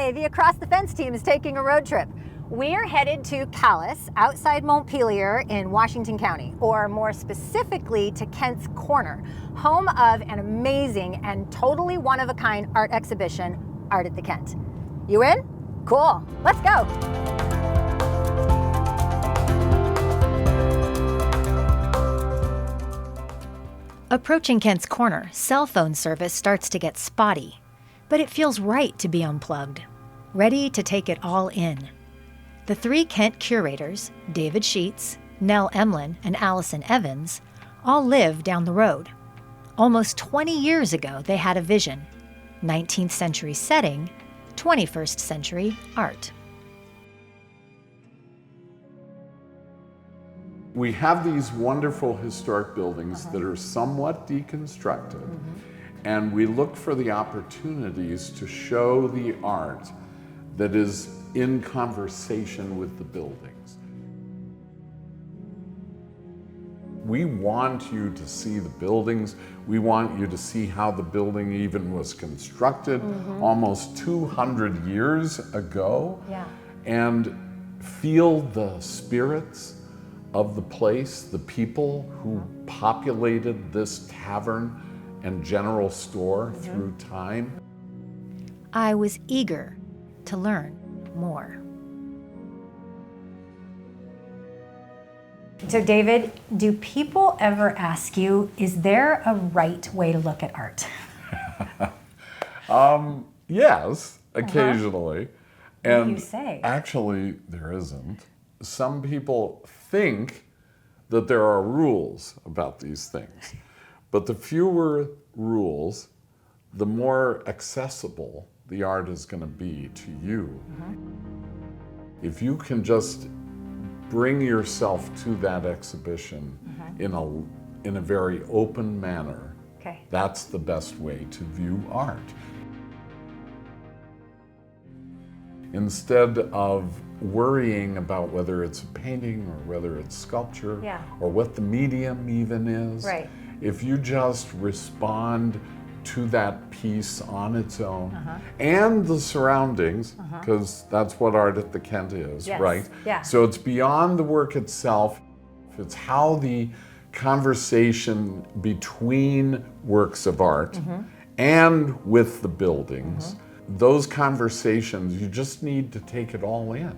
Today, the Across the Fence team is taking a road trip. We're headed to Calais, outside Montpelier in Washington County, or more specifically to Kent's Corner, home of an amazing and totally one-of-a-kind art exhibition, Art at the Kent. You in? Cool, let's go. Approaching Kent's Corner, cell phone service starts to get spotty, but it feels right to be unplugged, ready to take it all in. The three Kent curators, David Sheets, Nell Emlin, and Allison Evans, all live down the road. Almost 20 years ago, they had a vision: 19th century setting, 21st century art. We have these wonderful historic buildings that are somewhat deconstructed, and we look for the opportunities to show the art that is in conversation with the buildings. We want you to see the buildings. We want you to see how the building even was constructed almost 200 years ago, and feel the spirits of the place, the people who populated this tavern and general store through time. I was eager to learn more. So David, do people ever ask you, is there a right way to look at art? Yes, occasionally. What do you say? Actually, there isn't. Some people think that there are rules about these things, but the fewer rules, the more accessible the art is going to be to you. If you can just bring yourself to that exhibition in a very open manner, that's the best way to view art. Instead of worrying about whether it's a painting or whether it's sculpture or what the medium even is, if you just respond to that piece on its own and the surroundings, because that's what Art at the Kent is, right? So it's beyond the work itself. It's how the conversation between works of art and with the buildings, those conversations, you just need to take it all in.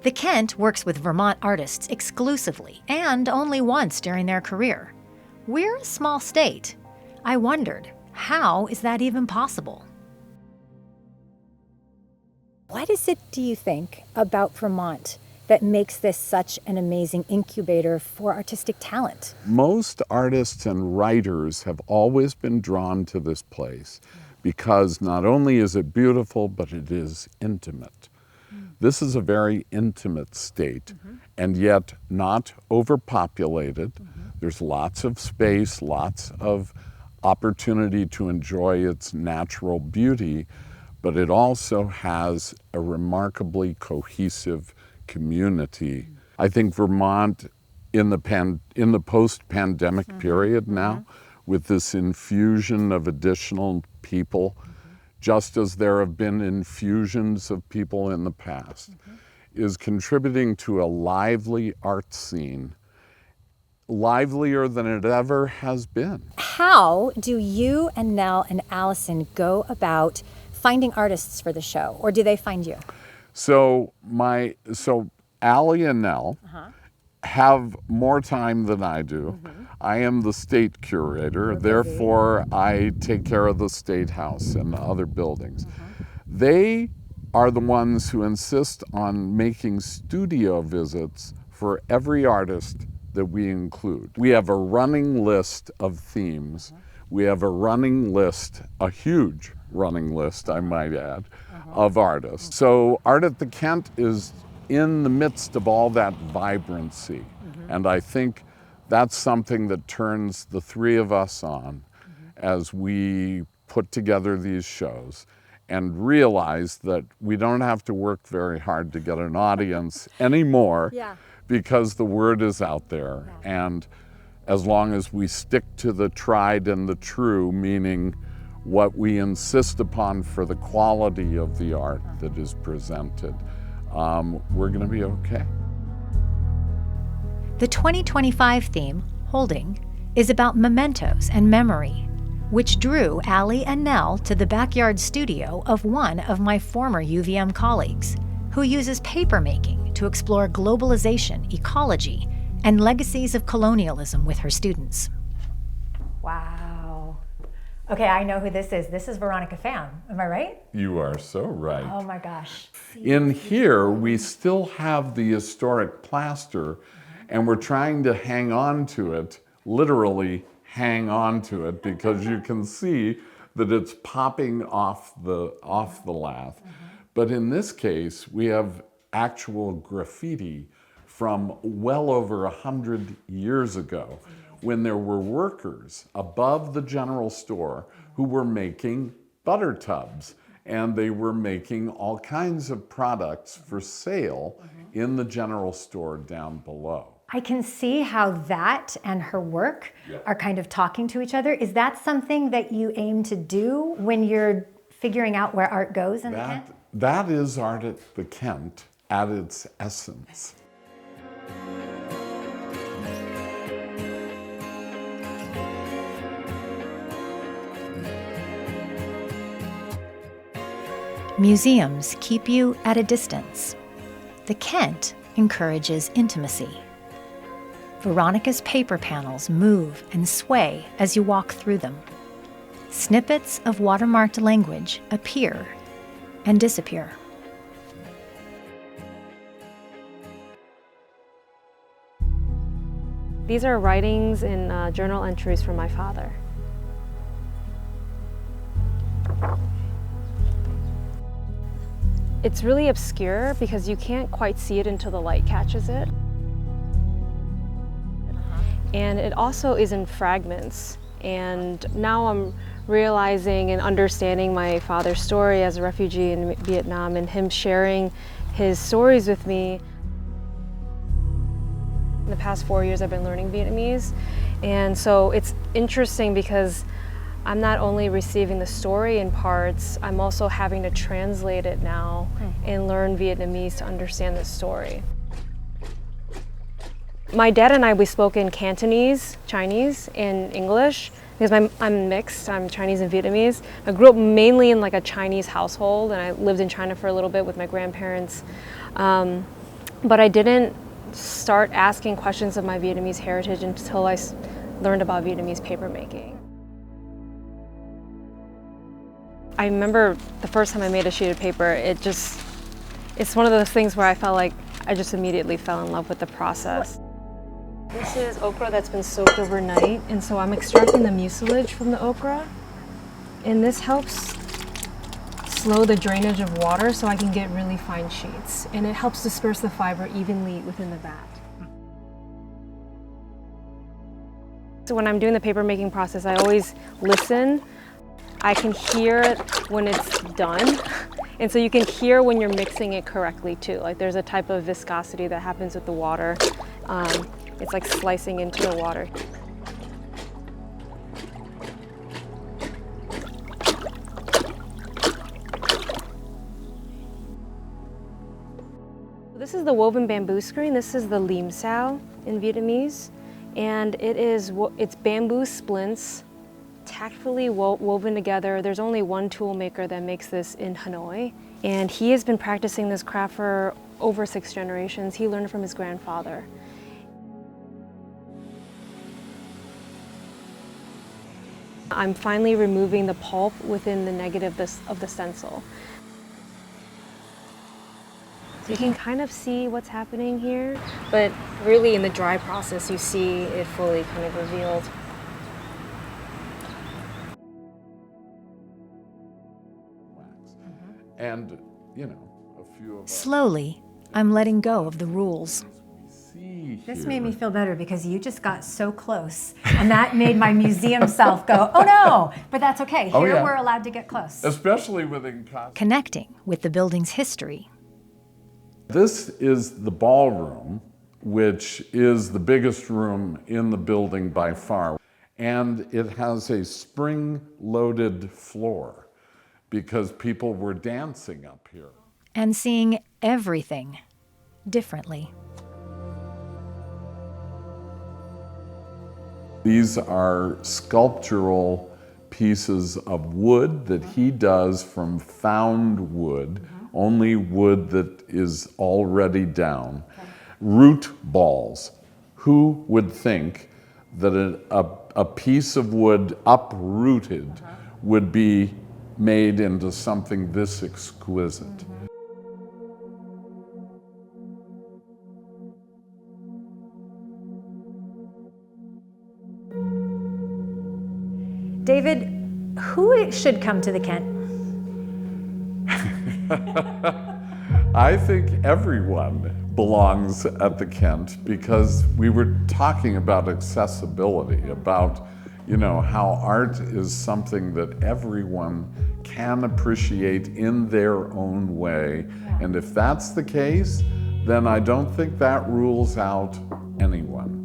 The Kent works with Vermont artists exclusively and only once during their career. We're a small state. I wondered, how is that even possible? What is it, do you think, about Vermont that makes this such an amazing incubator for artistic talent? Most artists and writers have always been drawn to this place because not only is it beautiful, but it is intimate. This is a very intimate state, and yet not overpopulated. There's lots of space, lots of opportunity to enjoy its natural beauty, but it also has a remarkably cohesive community. I think Vermont, in the post-pandemic period now, with this infusion of additional people, just as there have been infusions of people in the past, is contributing to a lively art scene, livelier than it ever has been. How do you and Nell and Allison go about finding artists for the show, or do they find you? So Allie and Nell have more time than I do. I am the state curator, therefore I take care of the State House and the other buildings. They are the ones who insist on making studio visits for every artist that we include. We have a running list of themes. We have a running list, a huge running list, I might add, of artists. So Art at the Kent is in the midst of all that vibrancy. And I think that's something that turns the three of us on as we put together these shows and realize that we don't have to work very hard to get an audience anymore because the word is out there. And as long as we stick to the tried and the true, meaning what we insist upon for the quality of the art that is presented, we're going to be okay. The 2025 theme, Holding, is about mementos and memory, which drew Allie and Nell to the backyard studio of one of my former UVM colleagues, who uses papermaking to explore globalization, ecology, and legacies of colonialism with her students. Wow. Okay, I know who this is. This is Veronica Pham. Am I right? You are so right. Oh my gosh. In here, we still have the historic plaster, and we're trying to hang on to it, literally hang on to it, because you can see that it's popping off the lath. But in this case, we have actual graffiti from well over 100 years ago, when there were workers above the general store who were making butter tubs, and they were making all kinds of products for sale in the general store down below. I can see how that and her work are kind of talking to each other. Is that something that you aim to do when you're figuring out where art goes in the Kent? That is art at the Kent at its essence. Museums keep you at a distance. The Kent encourages intimacy. Veronica's paper panels move and sway as you walk through them. Snippets of watermarked language appear and disappear. These are writings and journal entries from my father. It's really obscure because you can't quite see it until the light catches it. And it also is in fragments. And now I'm realizing and understanding my father's story as a refugee in Vietnam, and him sharing his stories with me. In the past 4 years I've been learning Vietnamese, and so it's interesting because I'm not only receiving the story in parts, I'm also having to translate it now and learn Vietnamese to understand the story. My dad and I, we spoke in Cantonese, Chinese, and English, because I'm mixed, I'm Chinese and Vietnamese. I grew up mainly in like a Chinese household, and I lived in China for a little bit with my grandparents. But I didn't start asking questions of my Vietnamese heritage until I learned about Vietnamese papermaking. I remember the first time I made a sheet of paper, it's one of those things where I felt like I just immediately fell in love with the process. This is okra that's been soaked overnight, and so I'm extracting the mucilage from the okra, and this helps slow the drainage of water so I can get really fine sheets, and it helps disperse the fiber evenly within the vat. So when I'm doing the papermaking process, I always listen. I can hear it when it's done, and so you can hear when you're mixing it correctly too. Like there's a type of viscosity that happens with the water. It's like slicing into the water. This is the woven bamboo screen. This is the lim sao in Vietnamese, and it's bamboo splints tactfully woven together. There's only one tool maker that makes this in Hanoi, and he has been practicing this craft for over 6 generations. He learned it from his grandfather. I'm finally removing the pulp within the negative of the stencil. So you can kind of see what's happening here, but really in the dry process you see it fully kind of revealed. And, you know, a few of us. Slowly, I'm letting go of the rules. This made me feel better because you just got so close, and that made my museum self go, oh no, but that's okay. Here we're allowed to get close. Especially within costume. Connecting with the building's history. This is the ballroom, which is the biggest room in the building by far. And it has a spring-loaded floor because people were dancing up here. And seeing everything differently. These are sculptural pieces of wood that he does from found wood, only wood that is already down. Root balls. Who would think that a piece of wood uprooted would be made into something this exquisite? David, who should come to the Kent? I think everyone belongs at the Kent because we were talking about accessibility, about, you know, how art is something that everyone can appreciate in their own way. And if that's the case, then I don't think that rules out anyone.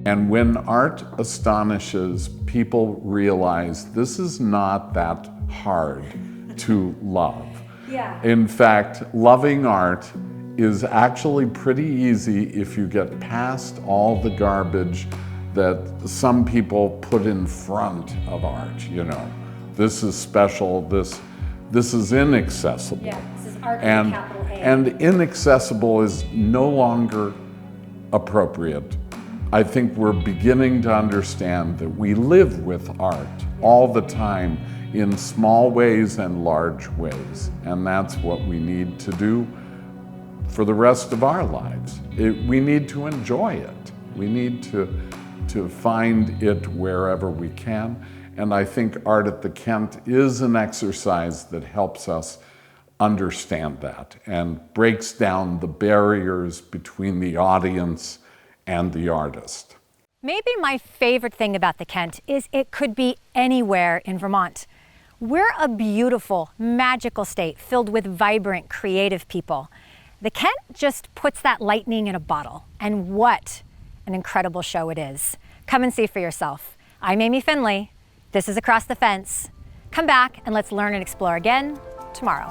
And when art astonishes, people realize this is not that hard to love. Yeah. In fact, loving art is actually pretty easy if you get past all the garbage that some people put in front of art, you know. This is special, this is inaccessible. Yeah, this is art with And, a capital A. and inaccessible is no longer appropriate. I think we're beginning to understand that we live with art all the time in small ways and large ways. And that's what we need to do for the rest of our lives. We need to enjoy it. We need to find it wherever we can. And I think Art at the Kent is an exercise that helps us understand that and breaks down the barriers between the audience and the artist. Maybe my favorite thing about the Kent is it could be anywhere in Vermont. We're a beautiful, magical state filled with vibrant, creative people. The Kent just puts that lightning in a bottle, and what an incredible show it is. Come and see for yourself. I'm Amy Finley. This is Across the Fence. Come back and let's learn and explore again tomorrow.